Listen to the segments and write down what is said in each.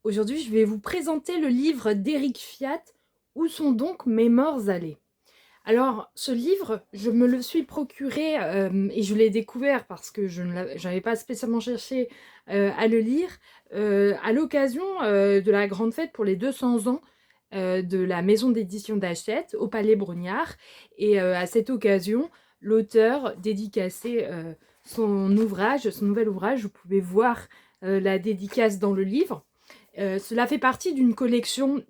Aujourd'hui, je vais vous présenter le livre d'Éric Fiat, Où sont donc mes morts allés? Alors, ce livre, je me le suis procuré et je l'ai découvert parce que je n'avais pas spécialement cherché à le lire à l'occasion de la grande fête pour les 200 ans de la maison d'édition d'Hachette au Palais Brongniart. Et à cette occasion, l'auteur dédicacé son ouvrage, son nouvel ouvrage. Vous pouvez voir la dédicace dans le livre. Cela fait partie d'une collection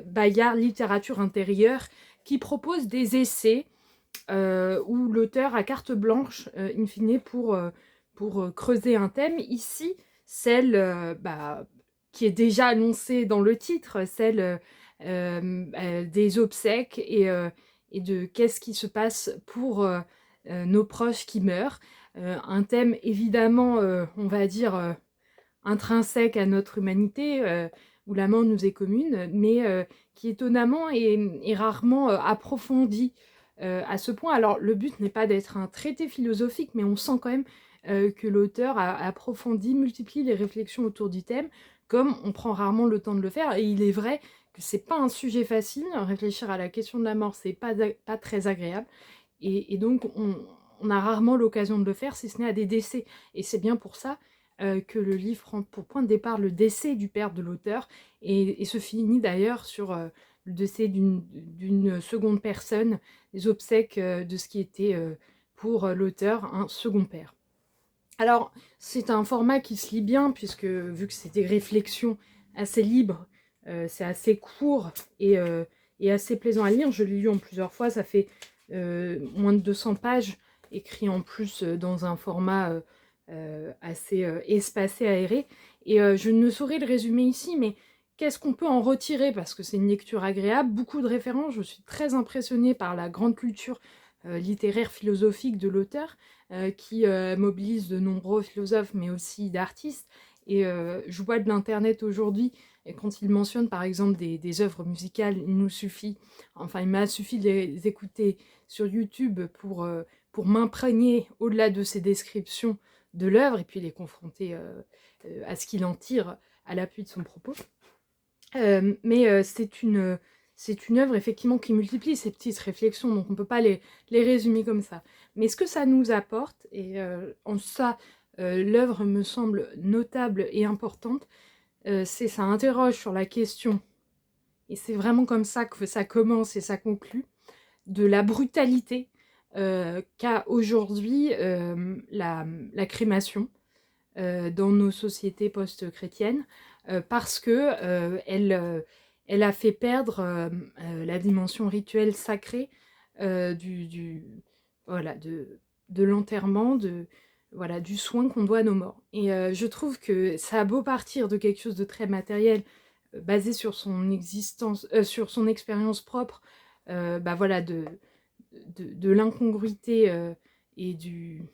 Bayard Littérature intérieure qui propose des essais où l'auteur a carte blanche, in fine, pour creuser un thème. Ici, celle qui est déjà annoncée dans le titre, celle des obsèques et de qu'est-ce qui se passe pour nos proches qui meurent. Un thème évidemment, on va dire, intrinsèque à notre humanité, où la mort nous est commune, mais qui étonnamment est rarement approfondi à ce point. Alors le but n'est pas d'être un traité philosophique, mais on sent quand même que l'auteur a approfondi, multiplie les réflexions autour du thème, comme on prend rarement le temps de le faire. Et il est vrai que c'est pas un sujet facile. Réfléchir à la question de la mort, c'est pas très agréable. Et donc on a rarement l'occasion de le faire, si ce n'est à des décès. Et c'est bien pour ça que le livre prend pour point de départ le décès du père de l'auteur et se finit d'ailleurs sur le décès d'une seconde personne, les obsèques de ce qui était pour l'auteur un second père. Alors, c'est un format qui se lit bien, puisque vu que c'est des réflexions assez libres, c'est assez court et assez plaisant à lire. Je l'ai lu en plusieurs fois, ça fait moins de 200 pages, écrit en plus dans un format assez espacé, aéré. Et je ne saurais le résumer ici, mais qu'est-ce qu'on peut en retirer? Parce que c'est une lecture agréable, beaucoup de références, je suis très impressionnée par la grande culture littéraire, philosophique de l'auteur, qui mobilise de nombreux philosophes, mais aussi d'artistes. Et je vois de l'internet aujourd'hui, et quand il mentionne par exemple des œuvres musicales, il nous suffit, enfin il m'a suffi de les écouter sur YouTube pour m'imprégner au-delà de ces descriptions de l'œuvre et puis les confronter à ce qu'il en tire à l'appui de son propos. Mais c'est une œuvre effectivement qui multiplie ces petites réflexions, donc on ne peut pas les résumer comme ça. Mais ce que ça nous apporte, et en ça l'œuvre me semble notable et importante, c'est ça interroge sur la question, et c'est vraiment comme ça que ça commence et ça conclut, de la brutalité qu'a aujourd'hui la crémation dans nos sociétés post-chrétiennes, parce que elle a fait perdre la dimension rituelle sacrée voilà, de l'enterrement, voilà, du soin qu'on doit à nos morts. Et je trouve que ça a beau partir de quelque chose de très matériel, basé sur son existence, sur son expérience propre, voilà, de l'incongruité et du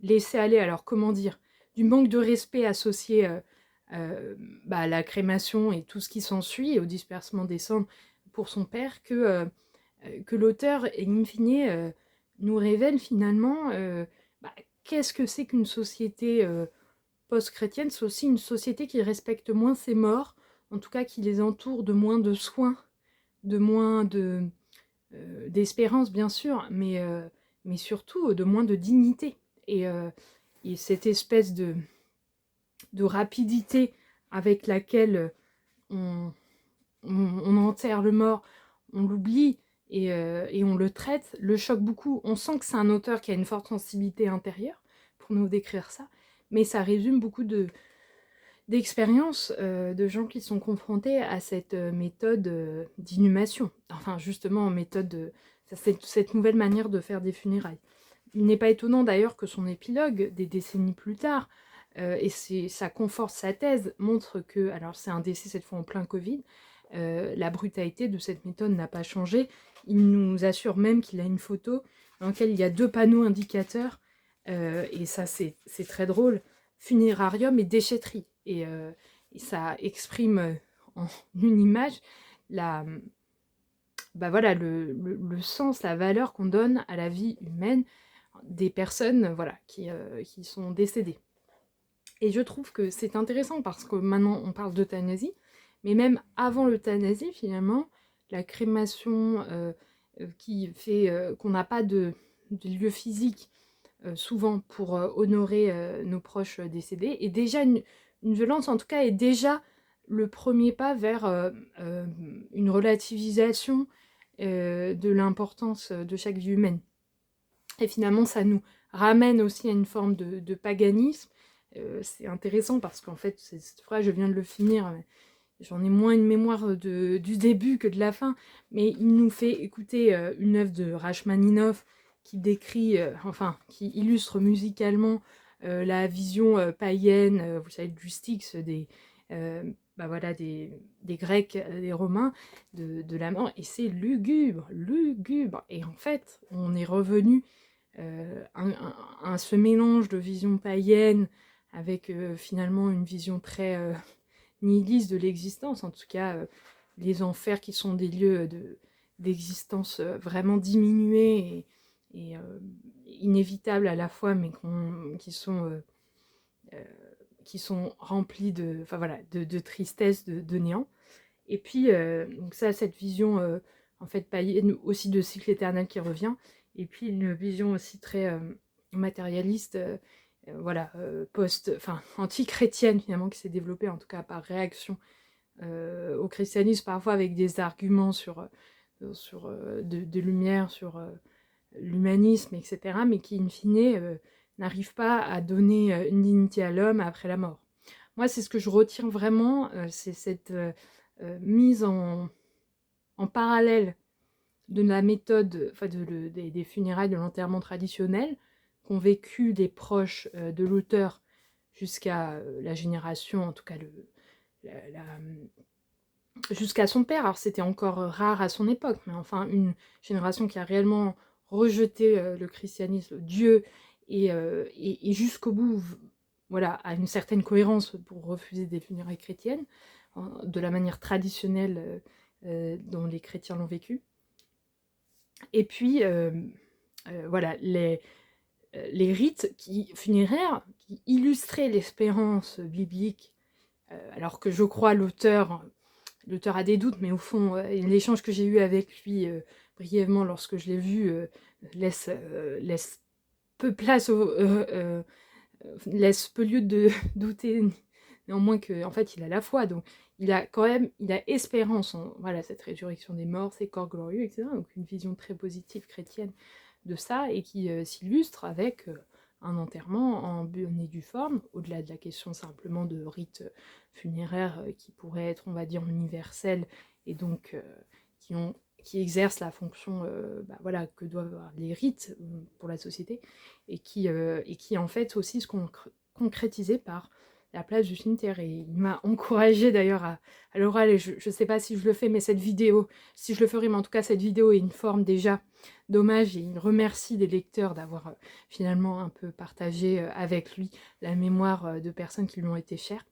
laisser aller, alors comment dire, du manque de respect associé à la crémation et tout ce qui s'ensuit, et au dispersement des cendres pour son père, que l'auteur, in fine, nous révèle finalement qu'est-ce que c'est qu'une société post-chrétienne. C'est aussi une société qui respecte moins ses morts, en tout cas qui les entoure de moins de soins, de moins d'espérance bien sûr, mais surtout de moins de dignité. Et, euh, et cette espèce de rapidité avec laquelle on enterre le mort, on l'oublie et on le traite, le choque beaucoup. On sent que c'est un auteur qui a une forte sensibilité intérieure pour nous décrire ça, mais ça résume beaucoup d'expériences de gens qui sont confrontés à cette méthode d'inhumation. Enfin, justement, méthode cette nouvelle manière de faire des funérailles. Il n'est pas étonnant d'ailleurs que son épilogue, des décennies plus tard, et ça conforte sa thèse, montre que, alors c'est un décès cette fois en plein Covid, la brutalité de cette méthode n'a pas changé. Il nous assure même qu'il a une photo dans laquelle il y a 2 panneaux indicateurs, et ça c'est très drôle, funérarium et déchetterie. Et ça exprime en une image la, voilà, le sens, la valeur qu'on donne à la vie humaine des personnes voilà, qui sont décédées. Et je trouve que c'est intéressant parce que maintenant on parle d'euthanasie, mais même avant l'euthanasie, finalement, la crémation qui fait qu'on n'a pas de lieu physique souvent pour honorer nos proches décédés, est déjà une violence, en tout cas, est déjà le premier pas vers une relativisation de l'importance de chaque vie humaine. Et finalement, ça nous ramène aussi à une forme de paganisme. C'est intéressant parce qu'en fait, cette phrase, je viens de le finir, mais j'en ai moins une mémoire du début que de la fin, mais il nous fait écouter une œuvre de Rachmaninoff qui décrit, enfin, qui illustre musicalement la vision païenne, vous savez, du Styx, bah voilà, des Grecs, des Romains, de la mort, et c'est lugubre, lugubre. Et en fait, on est revenu à ce mélange de vision païenne avec finalement une vision très nihiliste de l'existence, en tout cas les enfers qui sont des lieux d'existence vraiment diminués et inévitables à la fois, mais qui sont remplis de, enfin, voilà, de tristesse, de néant. Et puis, donc ça, cette vision en fait païenne aussi de cycle éternel qui revient, et puis une vision aussi très matérialiste, voilà, enfin anti-chrétienne finalement, qui s'est développée en tout cas par réaction au christianisme, parfois avec des arguments de lumière sur l'humanisme, etc., mais qui in fine n'arrive pas à donner une dignité à l'homme après la mort. Moi, c'est ce que je retiens vraiment, c'est cette mise en parallèle de la méthode, enfin des funérailles, de l'enterrement traditionnel qu'ont vécu des proches de l'auteur jusqu'à la génération, en tout cas jusqu'à son père. Alors c'était encore rare à son époque, mais enfin une génération qui a réellement rejeté le christianisme, Dieu, et jusqu'au bout, voilà, à une certaine cohérence pour refuser des funérailles chrétiennes, de la manière traditionnelle dont les chrétiens l'ont vécu. Et puis, voilà, les rites funéraires qui illustraient l'espérance biblique, alors que je crois l'auteur a des doutes, mais au fond, l'échange que j'ai eu avec lui brièvement lorsque je l'ai vu laisse peu place laisse peu lieu de douter néanmoins que en fait il a la foi, donc il a espérance en voilà, cette résurrection des morts, ces corps glorieux, etc. Donc une vision très positive chrétienne de ça, et qui s'illustre avec un enterrement en bonne et due forme, au-delà de la question simplement de rites funéraires qui pourraient être, on va dire, universels, et donc qui exercent la fonction bah, voilà, que doivent avoir les rites pour la société, et qui en fait aussi se concrétiser par la place du cimetière. Et il m'a encouragée d'ailleurs à l'oral, et je ne sais pas si je le fais, mais cette vidéo, si je le ferai, mais en tout cas cette vidéo est une forme déjà d'hommage, et il remercie les lecteurs d'avoir finalement un peu partagé avec lui la mémoire de personnes qui lui ont été chères,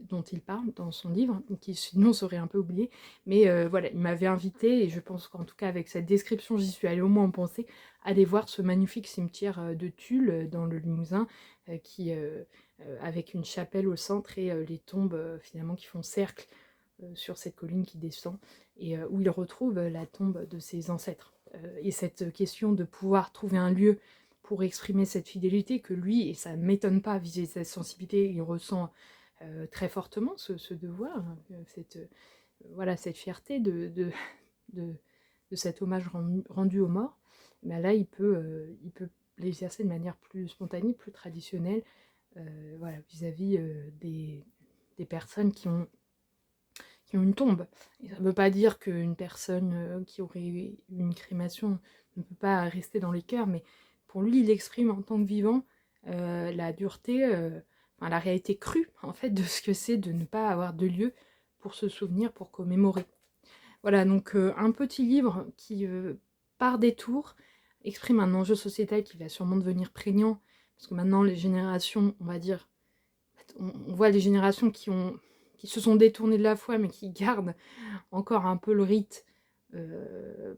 dont il parle dans son livre, qui sinon serait un peu oublié. Mais voilà, il m'avait invité, et je pense qu'en tout cas avec cette description, j'y suis allée au moins en pensée, aller voir ce magnifique cimetière de Tulle dans le Limousin, avec une chapelle au centre, et les tombes finalement qui font cercle sur cette colline qui descend, et où il retrouve la tombe de ses ancêtres. Et cette question de pouvoir trouver un lieu pour exprimer cette fidélité que lui, et ça ne m'étonne pas, vis-à-vis de sa sensibilité, il ressent très fortement ce devoir, voilà, cette fierté de cet hommage rendu aux morts. Ben là, il peut l'exercer de manière plus spontanée, plus traditionnelle, voilà, vis-à-vis des personnes qui ont une tombe. Et ça ne veut pas dire qu'une personne qui aurait eu une crémation ne peut pas rester dans les cœurs, mais pour lui, il exprime en tant que vivant la dureté, enfin, la réalité crue, en fait, de ce que c'est de ne pas avoir de lieu pour se souvenir, pour commémorer. Voilà, donc un petit livre qui, par détour, exprime un enjeu sociétal qui va sûrement devenir prégnant, parce que maintenant, les générations, on va dire, on voit les générations qui se sont détournées de la foi, mais qui gardent encore un peu le rite,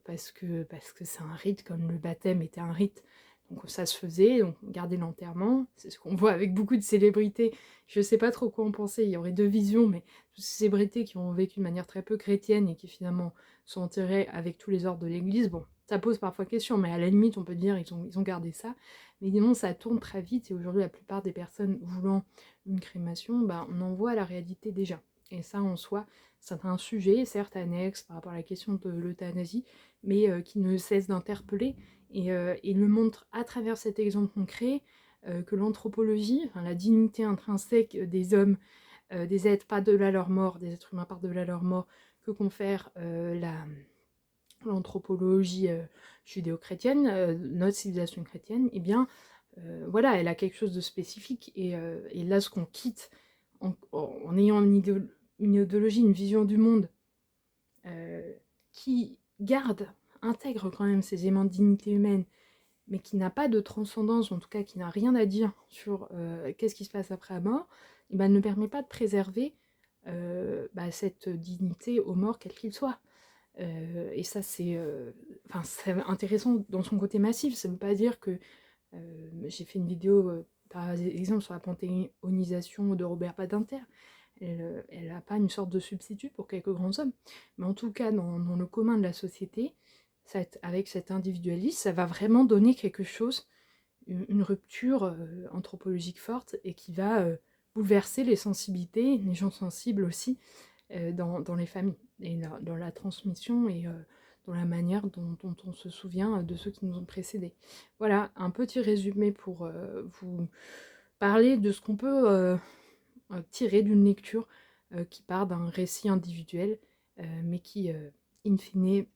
parce que c'est un rite, comme le baptême était un rite. Donc ça se faisait, donc on gardait l'enterrement, c'est ce qu'on voit avec beaucoup de célébrités. Je sais pas trop quoi en penser, il y aurait deux visions, mais toutes ces célébrités qui ont vécu de manière très peu chrétienne et qui finalement sont enterrées avec tous les ordres de l'église, bon, ça pose parfois question, mais à la limite on peut dire ils ont gardé ça. Mais non, ça tourne très vite et aujourd'hui la plupart des personnes voulant une crémation, bah, on en voit la réalité déjà. Et ça en soi, c'est un sujet, certes annexe par rapport à la question de l'euthanasie, mais qui ne cesse d'interpeller. Et il le montre à travers cet exemple concret que l'anthropologie, enfin, la dignité intrinsèque des hommes, des êtres par-delà leur mort, des êtres humains par-delà leur mort, que confère l'anthropologie judéo-chrétienne, notre civilisation chrétienne, eh bien, voilà, elle a quelque chose de spécifique. Et là, ce qu'on quitte en ayant une idéologie, une vision du monde qui intègre quand même ces éléments de dignité humaine, mais qui n'a pas de transcendance, en tout cas qui n'a rien à dire sur qu'est-ce qui se passe après la mort, et ben, ne permet pas de préserver cette dignité aux morts, quel qu'il soit. Et ça, c'est intéressant dans son côté massif. Ça ne veut pas dire que... j'ai fait une vidéo, par exemple, sur la panthéonisation de Robert Badinter. Elle n'a pas une sorte de substitut pour quelques grands hommes. Mais en tout cas, dans le commun de la société, avec cet individualisme, ça va vraiment donner quelque chose, une rupture anthropologique forte, et qui va bouleverser les sensibilités, les gens sensibles aussi, dans les familles, et dans la transmission, et dans la manière dont on se souvient de ceux qui nous ont précédés. Voilà, un petit résumé pour vous parler de ce qu'on peut tirer d'une lecture qui part d'un récit individuel, mais qui, in fine,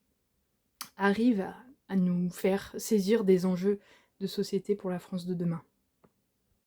arrive à nous faire saisir des enjeux de société pour la France de demain.